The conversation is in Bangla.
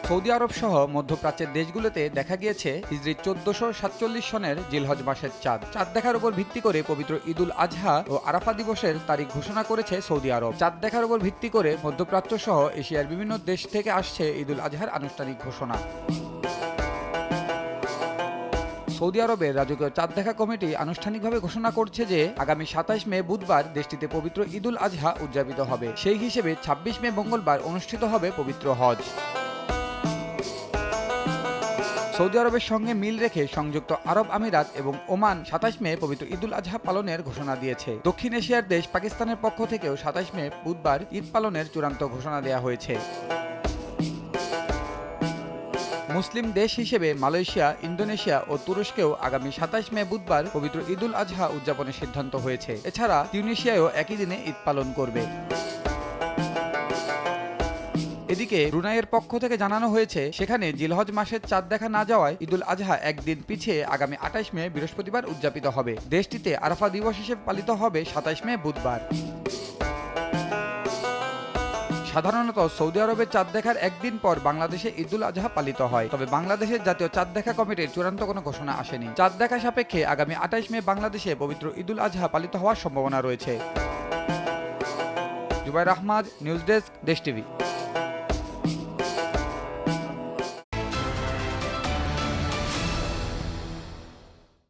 সৌদি আরব সহ মধ্যপ্রাচ্যের দেশগুলোতে দেখা গিয়েছে হিজরি 1447 সনের জিলহজ মাসের চাঁদ দেখার উপর ভিত্তি করে পবিত্র ঈদুল আজহা ও আরাফা দিবসের তারিখ ঘোষণা করেছে সৌদি আরব। চাঁদ দেখার উপর ভিত্তি করে মধ্যপ্রাচ্য সহ এশিয়ার বিভিন্ন দেশ থেকে আসছে ঈদুল আজহার আনুষ্ঠানিক ঘোষণা। সৌদি আরবের রাজকীয় চাঁদ দেখা কমিটি আনুষ্ঠানিকভাবে ঘোষণা করছে যে আগামী 27 মে বুধবার দেশটিতে পবিত্র ঈদুল আজহা উদযাপিত হবে। সেই হিসেবে 26 মে মঙ্গলবার অনুষ্ঠিত হবে পবিত্র হজ। সৌদি আরবের সঙ্গে মিল রেখে সংযুক্ত আরব আমিরাত এবং ওমান 27 মে পবিত্র ঈদুল আজহা পালনের ঘোষণা দিয়েছে। দক্ষিণ এশিয়ার দেশ পাকিস্তানের পক্ষ থেকেও 27 মে বুধবার ঈদ পালনের চূড়ান্ত ঘোষণা দেওয়া হয়েছে। মুসলিম দেশ হিসেবে মালয়েশিয়া, ইন্দোনেশিয়া ও তুরস্কেও আগামী 27 মে বুধবার পবিত্র ঈদুল আজহা উদযাপনের সিদ্ধান্ত হয়েছে। এছাড়া তিউনিসিয়াও একই দিনে ঈদ পালন করবে। এদিকে ব্রুনাইয়ের পক্ষ থেকে জানানো হয়েছে সেখানে জিলহজ মাসের চাঁদ দেখা না যাওয়ায় ঈদুল আজহা একদিন পিছিয়ে আগামী 28 মে বৃহস্পতিবার উদযাপিত হবে। দেশটিতে আরাফা দিবস হিসেবে পালিত হবে 27 মে বুধবার। সাধারণত সৌদি আরবের চাঁদ দেখার একদিন পর বাংলাদেশে ঈদুল আজহা পালিত হয়, তবে বাংলাদেশের জাতীয় চাঁদ দেখা কমিটির চূড়ান্ত কোনো ঘোষণা আসেনি। চাঁদ দেখা সাপেক্ষে আগামী 28 মে বাংলাদেশে পবিত্র ঈদুল আজহা পালিত হওয়ার সম্ভাবনা রয়েছে। জুবাইর আহমদ, নিউজ ডেস্ক, দেশ টিভি।